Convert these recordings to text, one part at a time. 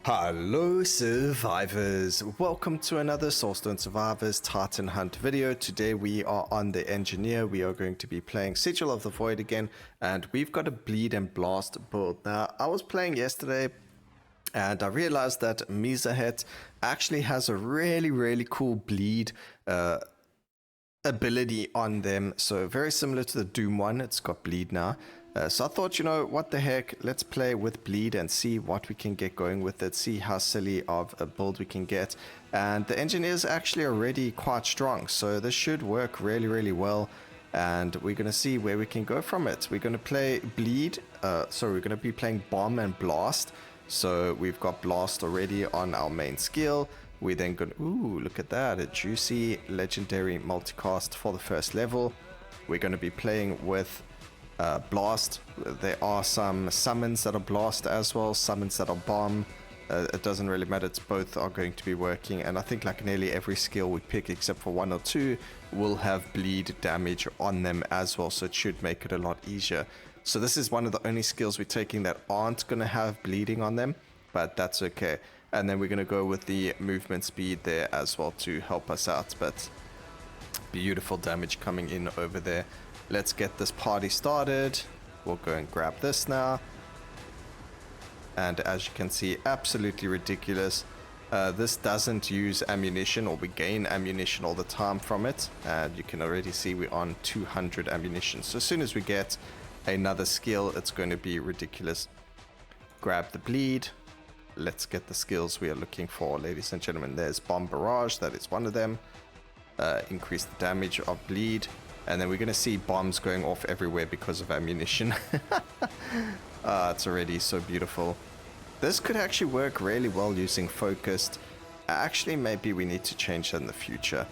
Hello survivors, welcome to another Soulstone Survivors Titan Hunt video. Today we are on the Engineer. We are going to be playing Sigil of the Void again, and we've got a Bleed and Blast build. Now I was playing yesterday and I realized that Mhysahet actually has a really cool bleed ability on them, so very similar to the Doom one. It's got bleed now. So I thought, you know, what the heck, let's play with bleed and see what we can get going with it, see how silly of a build we can get. And the engineer is actually already quite strong, so this should work really well. And we're going to see where we can go from it. We're going to play bleed, we're going to be playing bomb and blast. So we've got blast already on our main skill. We then going to, ooh, look at that, a juicy legendary multicast for the first level. We're going to be playing with blast. There are some summons that are blast as well, summons that are bomb. It doesn't really matter, it's both are going to be working, and I think like nearly every skill we pick except for one or two will have bleed damage on them as well, so it should make it a lot easier. So this is one of the only skills we're taking that aren't going to have bleeding on them, but that's okay. And then we're going to go with the movement speed there as well to help us out, but beautiful damage coming in over there. Let's get this party started. We'll go and grab this now. And as you can see, absolutely ridiculous. This doesn't use ammunition, or we gain ammunition all the time from it. And you can already see we're on 200 ammunition. So as soon as we get another skill, it's going to be ridiculous. Grab the bleed. Let's get the skills we are looking for, ladies and gentlemen. There's Bomb Barrage, that is one of them. Increase the damage of bleed. And then we're going to see bombs going off everywhere because of ammunition. It's already so beautiful. This could actually work really well using focused. Actually, maybe we need to change that in the future.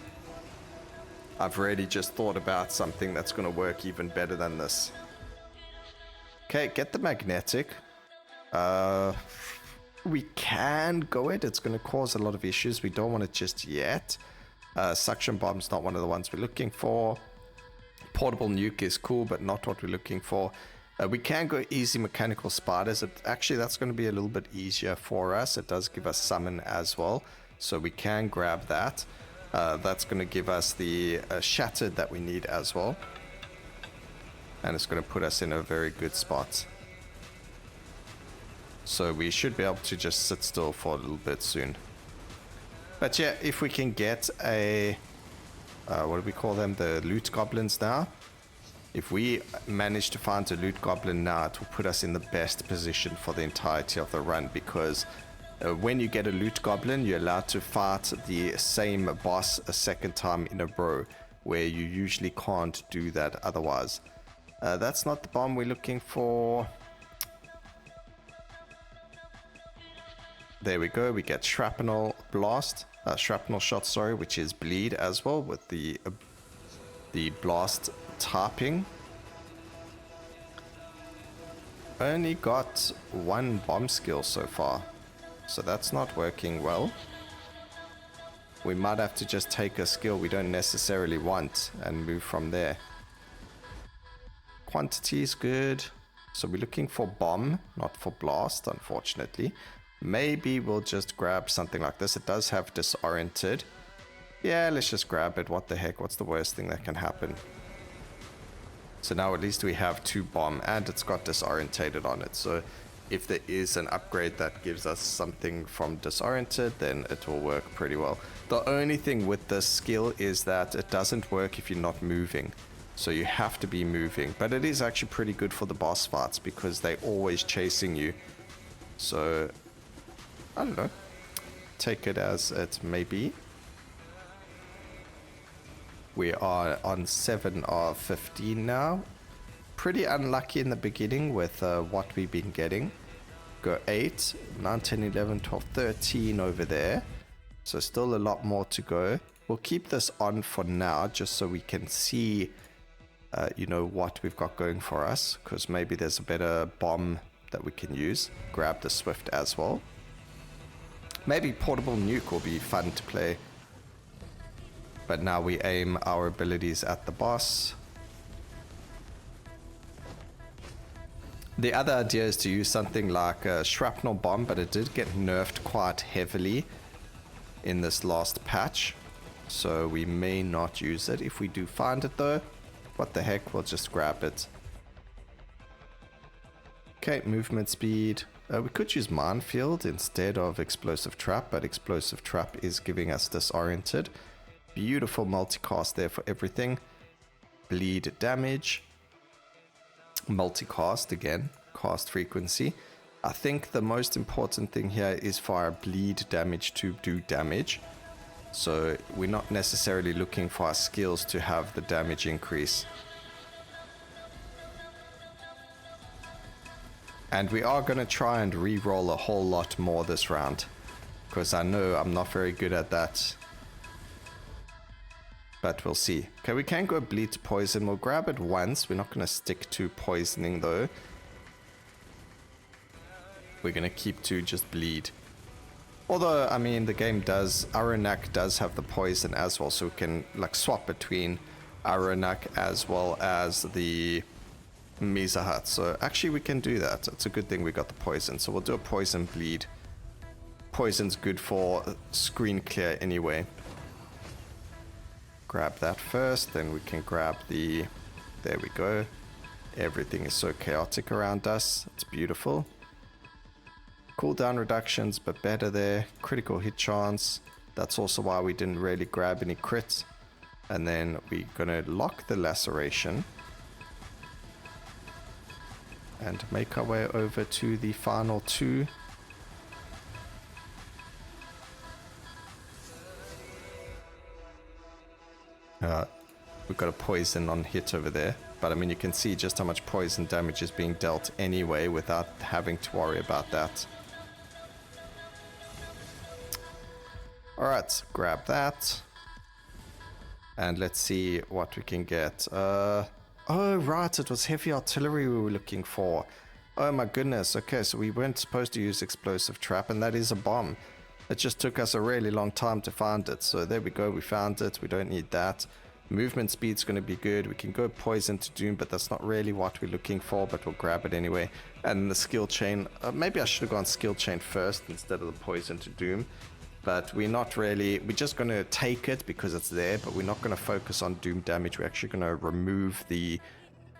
I've already just thought about something that's going to work even better than this. Okay, get the magnetic. We can go it. It's going to cause a lot of issues. We don't want it just yet. Suction bomb's not one of the ones we're looking for. Portable nuke is cool, but not what we're looking for. We can go easy mechanical spiders. Actually, that's going to be a little bit easier for us. It does give us summon as well, so we can grab that. That's going to give us the shattered that we need as well, and it's going to put us in a very good spot. So we should be able to just sit still for a little bit soon. But yeah, if we can get a what do we call them? The loot goblins now. If we manage to find a loot goblin now, it will put us in the best position for the entirety of the run, because when you get a loot goblin, you're allowed to fight the same boss a second time in a row, where you usually can't do that otherwise. That's not the bomb we're looking for. There we go. We get shrapnel blast. Shrapnel shot, sorry, which is bleed as well with the blast typing. Only got one bomb skill so far, so that's not working well. We might have to just take a skill we don't necessarily want and move from there. Quantity is good, so we're looking for bomb, not for blast, unfortunately. Maybe we'll just grab something like this. It does have disoriented. Yeah, let's just grab it. What the heck? What's the worst thing that can happen? So now at least we have two bomb, and it's got disorientated on it. So if there is an upgrade that gives us something from disoriented, then it will work pretty well. The only thing with this skill is that it doesn't work if you're not moving. So you have to be moving. But it is actually pretty good for the boss fights, because they're always chasing you. So I don't know, take it as it may be. We are on 7 of 15 now. Pretty unlucky in the beginning with what we've been getting. Go 8, 9, 10, 11, 12, 13 over there. So still a lot more to go. We'll keep this on for now, just so we can see, you know, what we've got going for us. Because maybe there's a better bomb that we can use. Grab the Swift as well. Maybe portable nuke will be fun to play. But now we aim our abilities at the boss. The other idea is to use something like a shrapnel bomb, but it did get nerfed quite heavily in this last patch, so we may not use it. If we do find it though, what the heck, we'll just grab it. Okay, movement speed. We could use minefield instead of explosive trap, but explosive trap is giving us disoriented. Beautiful multicast there for everything. Bleed damage. Multicast again, cast frequency. I think the most important thing here is for our bleed damage to do damage. So we're not necessarily looking for our skills to have the damage increase. And we are going to try and re-roll a whole lot more this round, because I know I'm not very good at that. But we'll see. Okay, we can go bleed to poison. We'll grab it once. We're not going to stick to poisoning though. We're going to keep to just bleed. Although, I mean, the game does, Aranak does have the poison as well, so we can like swap between Aranak as well as the Mhysahet. So actually we can do that. It's a good thing we got the poison. So we'll do a poison bleed. Poison's good for screen clear anyway. Grab that first, then we can grab the... There we go. Everything is so chaotic around us. It's beautiful. Cooldown reductions, but better there. Critical hit chance. That's also why we didn't really grab any crits. And then we're gonna lock the laceration. And make our way over to the final two. We've got a poison on hit over there. But I mean, you can see just how much poison damage is being dealt anyway without having to worry about that. Alright, grab that. And let's see what we can get. Oh, right, it was heavy artillery we were looking for. Oh my goodness. Okay, so we weren't supposed to use explosive trap, and that is a bomb. It just took us a really long time to find it. So there we go, we found it. We don't need that. Movement speed's going to be good. We can go poison to doom, but that's not really what we're looking for, but we'll grab it anyway. And the skill chain, maybe I should have gone skill chain first instead of the poison to doom. But we're not really, we're just going to take it because it's there, but we're not going to focus on doom damage. We're actually going to remove the,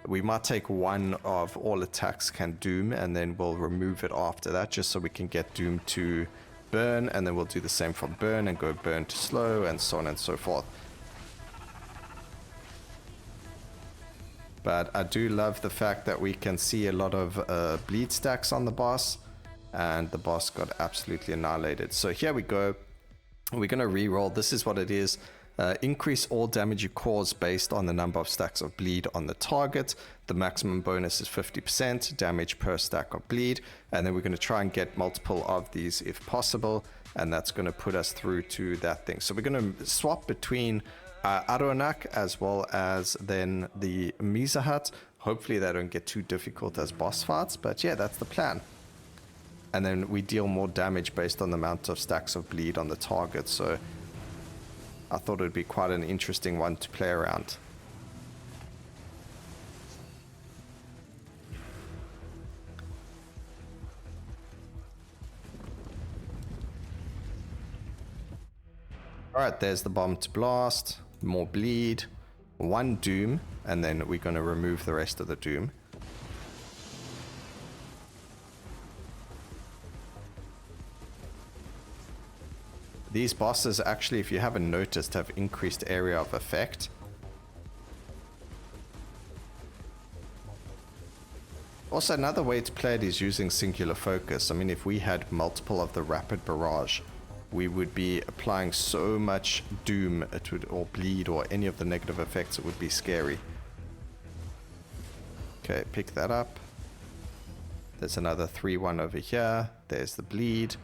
we might take one of all attacks can doom, and then we'll remove it after that, just so we can get doom to burn, and then we'll do the same for burn and go burn to slow, and so on and so forth. But I do love the fact that we can see a lot of bleed stacks on the boss, and the boss got absolutely annihilated. So here we go. We're going to re-roll. This is what it is. Increase all damage you cause based on the number of stacks of bleed on the target. The maximum bonus is 50% damage per stack of bleed. And then we're going to try and get multiple of these if possible. And that's going to put us through to that thing. So we're going to swap between Aranak as well as then the Mhysahet. Hopefully they don't get too difficult as boss fights. But yeah, that's the plan. And then we deal more damage based on the amount of stacks of bleed on the target. So I thought it would be quite an interesting one to play around. Alright, there's the bomb to blast. More bleed. One doom. And then we're going to remove the rest of the doom. These bosses actually, if you haven't noticed, have increased area of effect. Also, another way to play it is using singular focus. I mean, if we had multiple of the rapid barrage, we would be applying so much doom, it would, or bleed, or any of the negative effects, it would be scary. Okay, pick that up. There's another 3-1 over here. There's the bleed.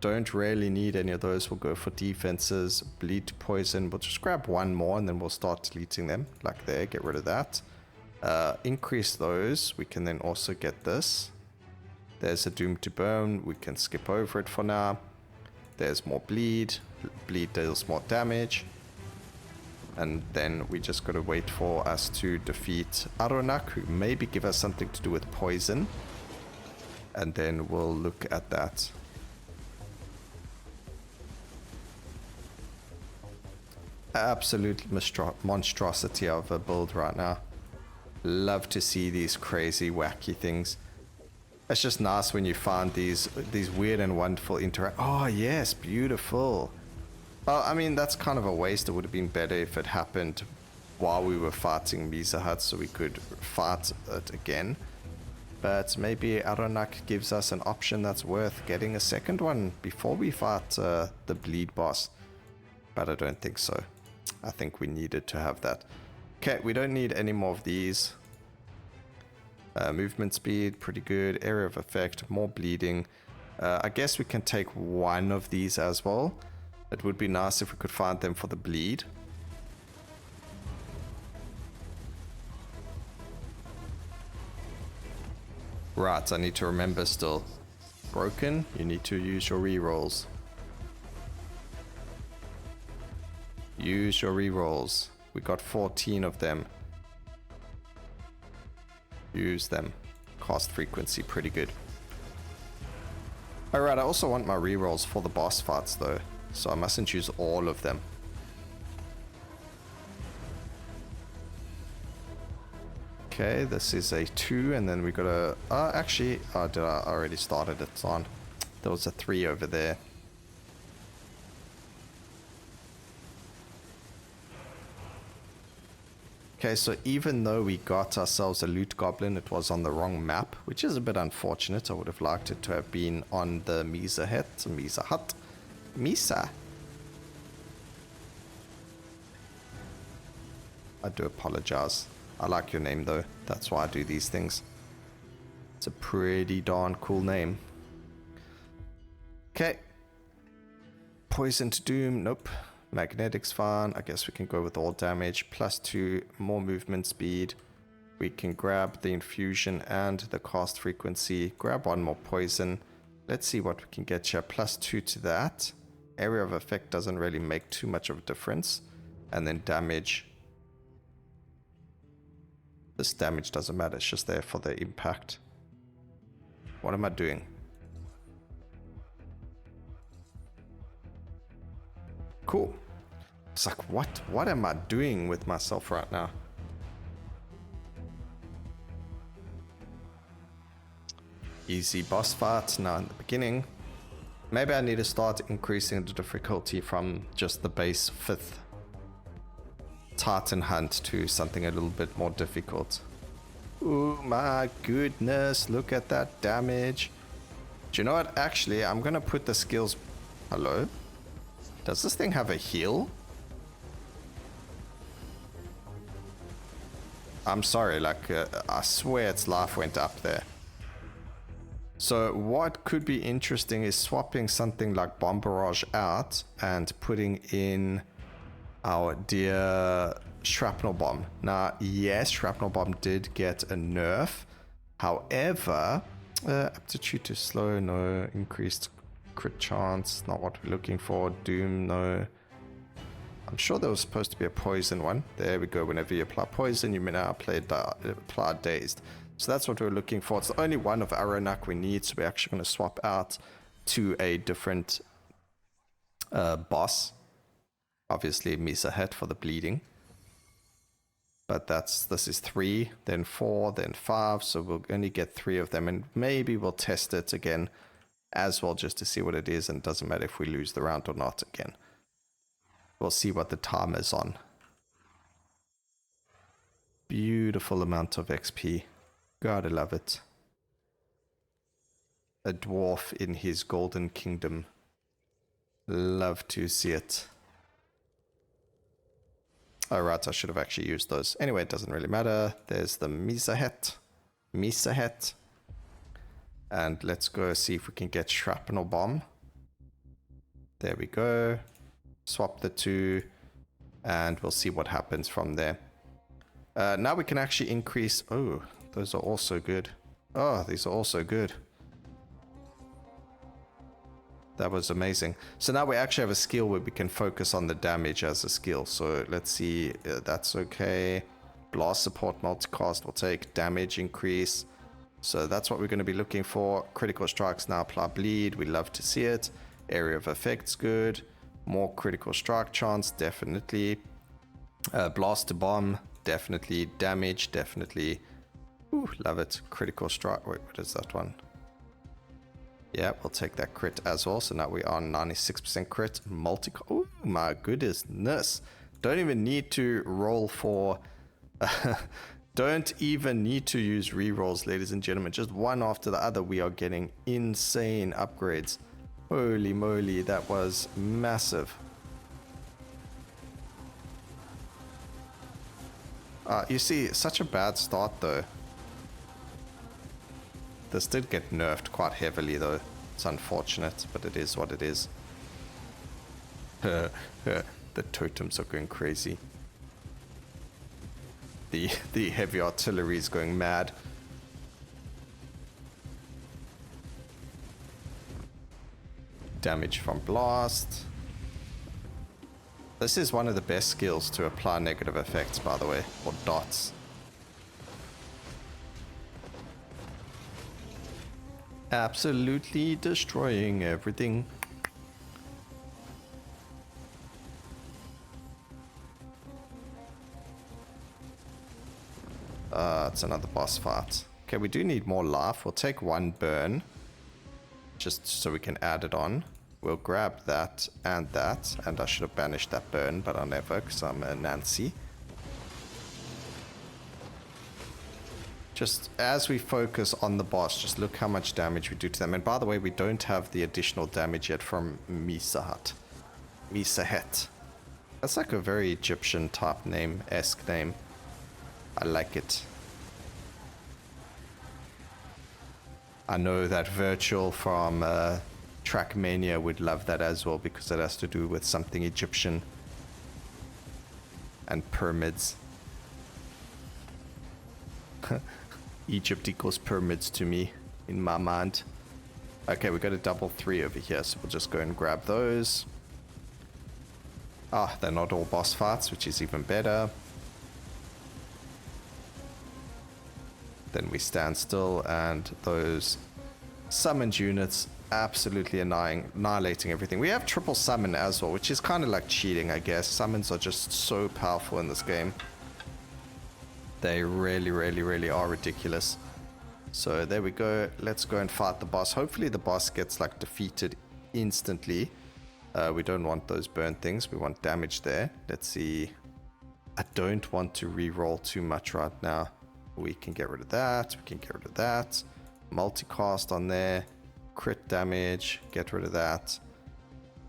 Don't really need any of those. We'll go for defenses. Bleed to poison. We'll just grab one more and then we'll start deleting them. Like there, get rid of that. Increase those. We can then also get this. There's a doom to burn. We can skip over it for now. There's more bleed. Bleed deals more damage. And then we just got to wait for us to defeat Aranak, who maybe give us something to do with poison. and then we'll look at that. Absolute monstrosity of a build right now. Love to see these crazy wacky things. It's just nice when you find these weird and wonderful Oh yes, beautiful. Well, I mean, that's kind of a waste. It would have been better if it happened while we were fighting Mhysahet so we could fight it again. But maybe Aronak gives us an option that's worth getting a second one before we fight the bleed boss. But I don't think so. I think we needed to have that. Okay, we don't need any more of these. Movement speed, pretty good. Area of effect, more bleeding. I guess we can take one of these as well. It would be nice if we could find them for the bleed. Right, I need to remember still. Broken, you need to use your rerolls. Use your rerolls. We got 14 of them. Use them. Cost frequency, pretty good. Alright, I also want my rerolls for the boss fights though, so I mustn't use all of them. Okay, this is a 2, and then we got a... actually, did I already started it on? There was a 3 over there. Okay, so even though we got ourselves a loot goblin, it was on the wrong map, which is a bit unfortunate. I would have liked it to have been on the Mhysahet. Misa. I do apologize. I like your name though. That's why I do these things. It's a pretty darn cool name. Okay. Poisoned Doom. Nope. Magnetic's fine. I guess we can go with all damage. +2. More movement speed. We can grab the infusion and the cast frequency. Grab one more poison. Let's see what we can get here. +2 to that. Area of effect doesn't really make too much of a difference. And then damage. This damage doesn't matter, it's just there for the impact. What am I doing? Cool. It's like, what am I doing with myself right now? Easy boss fight now in the beginning. Maybe I need to start increasing the difficulty from just the base 5th Titan Hunt to something a little bit more difficult. Oh my goodness, look at that damage. Do you know what? Actually, I'm gonna put the skills... Hello? Does this thing have a heal? I'm sorry, like, I swear its life went up there. So what could be interesting is swapping something like Bomb Barrage out and putting in our dear Shrapnel Bomb. Now, yes, Shrapnel Bomb did get a nerf. However, aptitude to slow, no. Increased crit chance, not what we're looking for. Doom, no. I'm sure there was supposed to be a poison one. There we go. Whenever you apply poison, you may now apply dazed. So that's what we're looking for. It's the only one of Aronak we need, so we're actually going to swap out to a different boss. Obviously, Mhysahet for the bleeding. But this is 3, then 4, then 5, so we'll only get 3 of them, and maybe we'll test it again as well just to see what it is, and it doesn't matter if we lose the round or not again. We'll see what the time is on. Beautiful amount of XP. Gotta love it. A dwarf in his golden kingdom. Love to see it. Oh right, I should have actually used those. Anyway, it doesn't really matter. There's the Mhysahet. And let's go see if we can get Shrapnel Bomb. There we go. Swap the 2. And we'll see what happens from there. Now we can actually increase... Oh, those are also good. Oh, these are also good. That was amazing. So now we actually have a skill where we can focus on the damage as a skill. So let's see. That's okay. Blast support multicast will take damage increase. So that's what we're going to be looking for. Critical strikes now apply bleed. We love to see it. Area of effects good. More critical strike chance, definitely. Blast to bomb, definitely. Damage, definitely. Ooh, love it. Critical strike. Wait, what is that one? Yeah, we'll take that crit as well. So now we are 96% crit. Oh my goodness. Don't even need to roll for... Don't even need to use rerolls, ladies and gentlemen. Just one after the other, we are getting insane upgrades. Holy moly, that was massive. You see, such a bad start though. This did get nerfed quite heavily though. It's unfortunate, but it is what it is. The totems are going crazy. The heavy artillery is going mad. Damage from blast. This is one of the best skills to apply negative effects, by the way, or dots. Absolutely destroying everything. It's another boss fight. Okay, we do need more life. We'll take one burn, just so we can add it on. We'll grab that, and I should have banished that burn, but I'll never, because I'm a Nancy. Just as we focus on the boss, just look how much damage we do to them. And by the way, we don't have the additional damage yet from Mhysahet. That's like a very Egyptian type name-esque name. I like it. I know that Virtual from Trackmania would love that as well, because it has to do with something Egyptian and pyramids. Egypt equals pyramids to me in my mind. Okay, we got a double 3 over here, so we'll just go and grab those. Ah, they're not all boss fights, which is even better. Then we stand still, and those summoned units absolutely annihilating everything. We have triple summon as well, which is kind of like cheating, I guess. Summons are just so powerful in this game. They really, really, really are ridiculous. So there we go. Let's go and fight the boss. Hopefully the boss gets like defeated instantly. We don't want those burnt things. We want damage there. Let's see. I don't want to re-roll too much right now. We can get rid of that. We can get rid of that. Multicast on there. Crit damage. Get rid of that.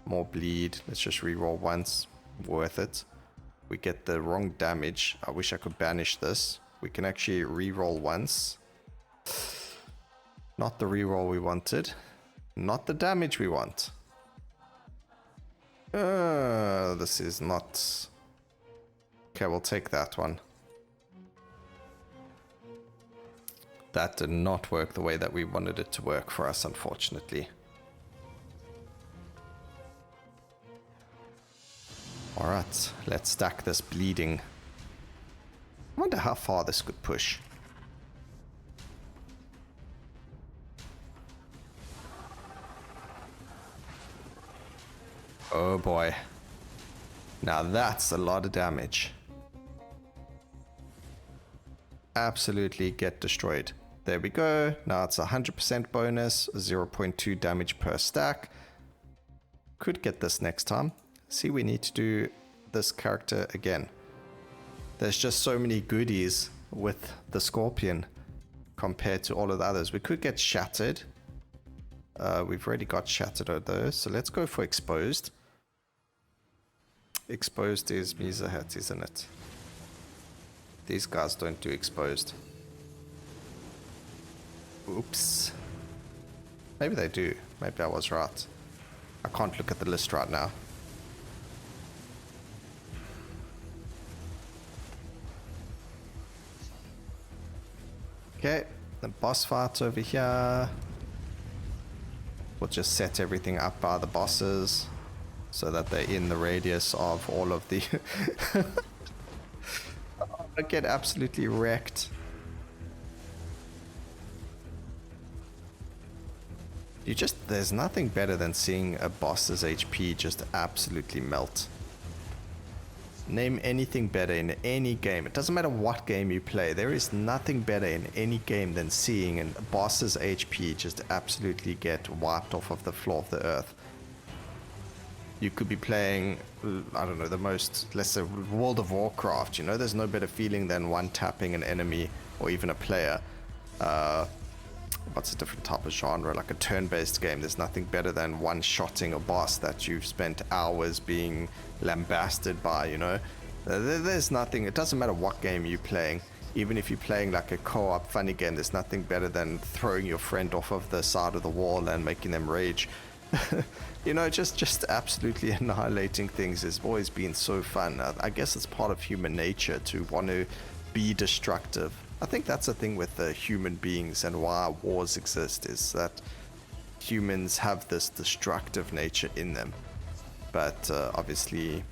More bleed. Let's just re-roll once. Worth it. We get the wrong damage. I wish I could banish this. We can actually re-roll once. Not the re-roll we wanted. Not the damage we want. This is not... Okay, we'll take that one. That did not work the way that we wanted it to work for us, unfortunately. Alright, let's stack this bleeding. I wonder how far this could push. Oh boy. Now that's a lot of damage. Absolutely get destroyed. There we go. Now it's 100% bonus, 0.2 damage per stack. Could get this next time. See, we need to do this character again. There's just so many goodies with the Scorpion compared to all of the others. We could get Shattered. We've already got Shattered of those, so let's go for Exposed. Exposed is Mhysahet, isn't it? These guys don't do Exposed. Oops. Maybe they do. Maybe I was right. I can't look at the list right now. Okay, the boss fight over here. We'll just set everything up by the bosses so that they're in the radius of all of the... I get absolutely wrecked. There's nothing better than seeing a boss's HP just absolutely melt. Name anything better in any game. It doesn't matter what game you play. There is nothing better in any game than seeing a boss's HP just absolutely get wiped off of the floor of the earth. You could be playing, I don't know, the most, let's say, World of Warcraft. You know, there's no better feeling than one-tapping an enemy or even a player. What's a different type of genre? Like a turn-based game. There's nothing better than one-shotting a boss that you've spent hours being lambasted by, you know. There's nothing, it doesn't matter what game you're playing. Even if you're playing like a co-op funny game, there's nothing better than throwing your friend off of the side of the wall and making them rage. You know, just absolutely annihilating things has always been so fun. I guess it's part of human nature to want to be destructive. I think that's the thing with the human beings and why wars exist, is that humans have this destructive nature in them. But obviously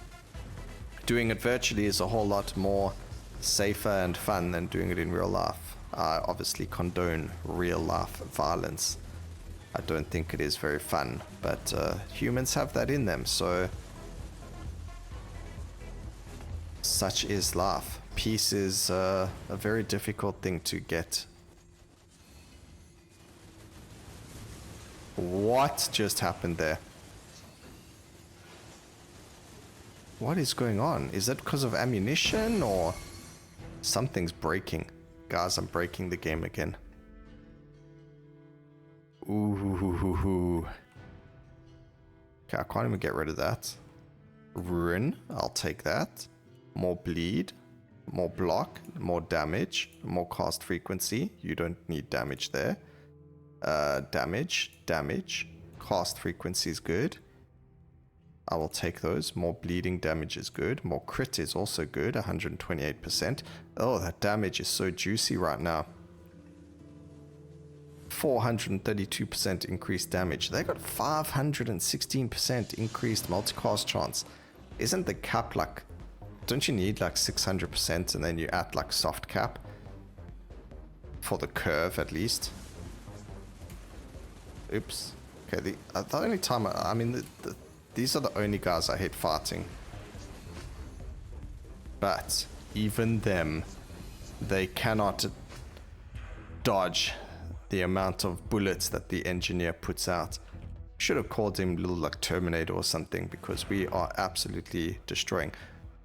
doing it virtually is a whole lot more safer and fun than doing it in real life. I obviously condone real life violence. I don't think it is very fun, but humans have that in them, so such is life. Peace is a very difficult thing to get. What just happened there? What is going on? Is that because of ammunition or something's breaking? Guys, I'm breaking the game again. Ooh. Okay, I can't even get rid of that. Ruin, I'll take that. More bleed, more block, more damage, more cast frequency. You don't need damage there. Damage. Cast frequency is good. I will take those. More bleeding damage is good. More crit is also good, 128%. Oh, that damage is so juicy right now. 432% increased damage. They got 516% increased multicast chance. Isn't the cap like... Don't you need like 600% and then you add like soft cap? For the curve at least. Oops. Okay, the only time... I mean, these are the only guys I hate fighting. But even them, they cannot dodge the amount of bullets that the engineer puts out. Should have called him little like Terminator or something, because we are absolutely destroying.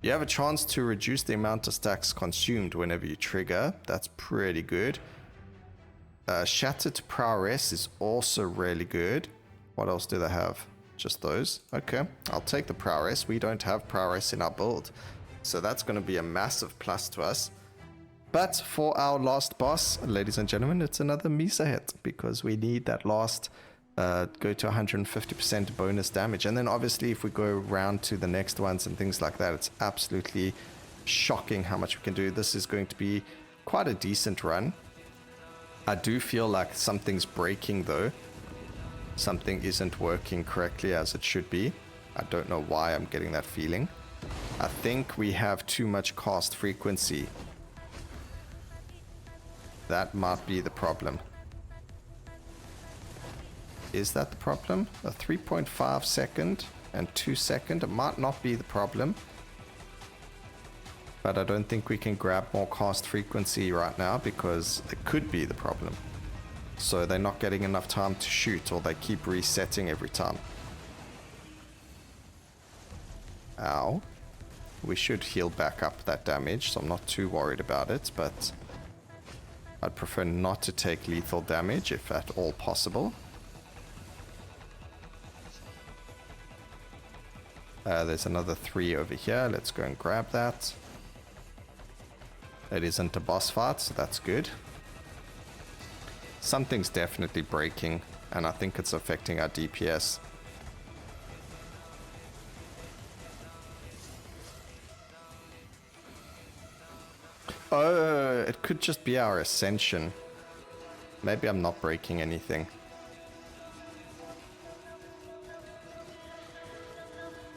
You have a chance to reduce the amount of stacks consumed whenever you trigger. That's pretty good. Shattered Prowess is also really good. What else do they have? Just those? Okay, I'll take the Prowess. We don't have Prowess in our build, so that's going to be a massive plus to us. But for our last boss, ladies and gentlemen, it's another Mhysahet, because we need that last go to 150% bonus damage. And then obviously if we go around to the next ones and things like that, it's absolutely shocking how much we can do. This is going to be quite a decent run. I do feel like something's breaking though. Something isn't working correctly as it should be. I don't know why I'm getting that feeling. I think we have too much cast frequency. That might be the problem. Is that the problem? A 3.5 second and 2 second, it might not be the problem. But I don't think we can grab more cast frequency right now, because it could be the problem. So they're not getting enough time to shoot, or they keep resetting every time. Ow. We should heal back up that damage, so I'm not too worried about it, but I'd prefer not to take lethal damage if at all possible. There's another 3 over here. Let's go and grab that. It isn't a boss fight, so that's good. Something's definitely breaking, and I think it's affecting our DPS. Oh, it could just be our ascension. Maybe I'm not breaking anything.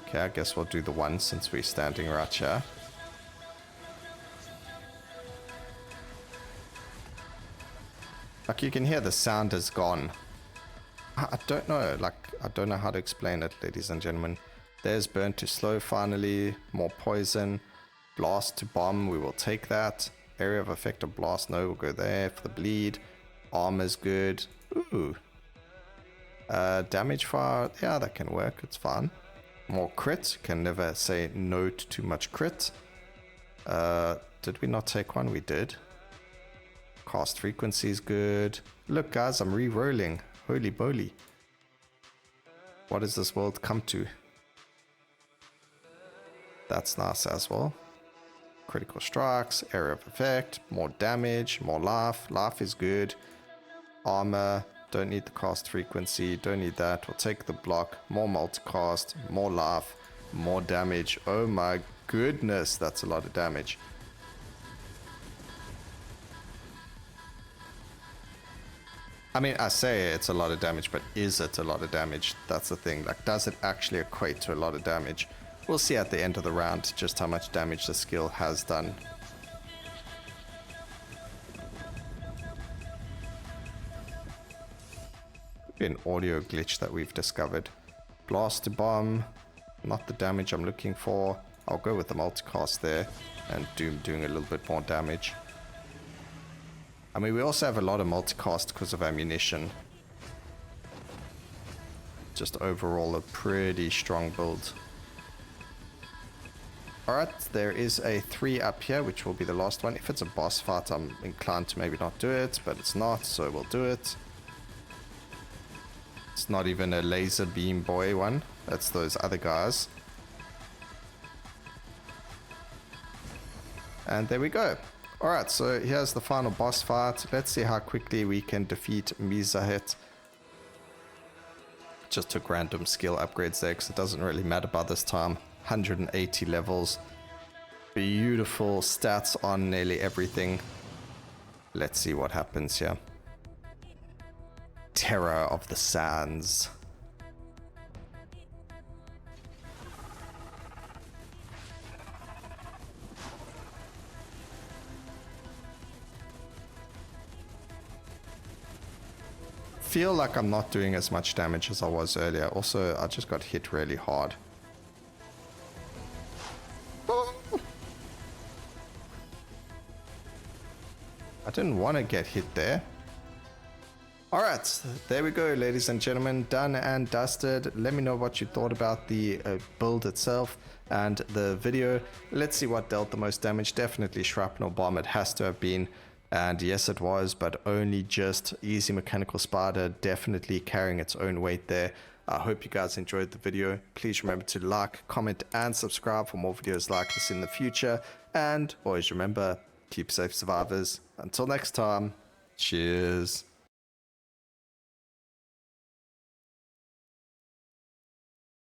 Okay, I guess we'll do the one since we're standing right here. Like you can hear the sound is gone. I don't know, like, I don't know how to explain it, ladies and gentlemen. There's burn to slow finally, more poison, blast to bomb, we will take that. Area of effect of blast, no, we'll go there for the bleed. Armor's good. Ooh. Damage fire, yeah, that can work, it's fine. More crit, can never say no to too much crit. Did we not take one? We did. Cast frequency is good. Look guys, I'm re-rolling. Holy moly. What does this world come to? That's nice as well. Critical strikes, area of effect, more damage, more life. Life is good. Armor, don't need the cast frequency, don't need that. We'll take the block, more multicast, more life, more damage. Oh my goodness, that's a lot of damage. I mean, I say it's a lot of damage, but is it a lot of damage? That's the thing. Like, does it actually equate to a lot of damage? We'll see at the end of the round just how much damage the skill has done. Could be an audio glitch that we've discovered. Blast to bomb, not the damage I'm looking for. I'll go with the multicast there, and Doom doing a little bit more damage. I mean, we also have a lot of multicast because of ammunition. Just overall a pretty strong build. Alright, there is a 3 up here, which will be the last one. If it's a boss fight, I'm inclined to maybe not do it, but it's not, so we'll do it. It's not even a laser beam boy one. That's those other guys. And there we go. Alright, so here's the final boss fight. Let's see how quickly we can defeat Mhysahet. Just took random skill upgrades there because it doesn't really matter by this time. 180 levels. Beautiful stats on nearly everything. Let's see what happens here. Terror of the Sands. Feel like I'm not doing as much damage as I was earlier. Also, I just got hit really hard. I didn't want to get hit there. Alright, there we go, ladies and gentlemen. Done and dusted. Let me know what you thought about the build itself and the video. Let's see what dealt the most damage. Definitely Shrapnel Bomb, it has to have been. And yes, it was, but only just. Easy Mechanical Spider, definitely carrying its own weight there. I hope you guys enjoyed the video. Please remember to like, comment, and subscribe for more videos like this in the future. And always remember, keep safe, survivors. Until next time, cheers.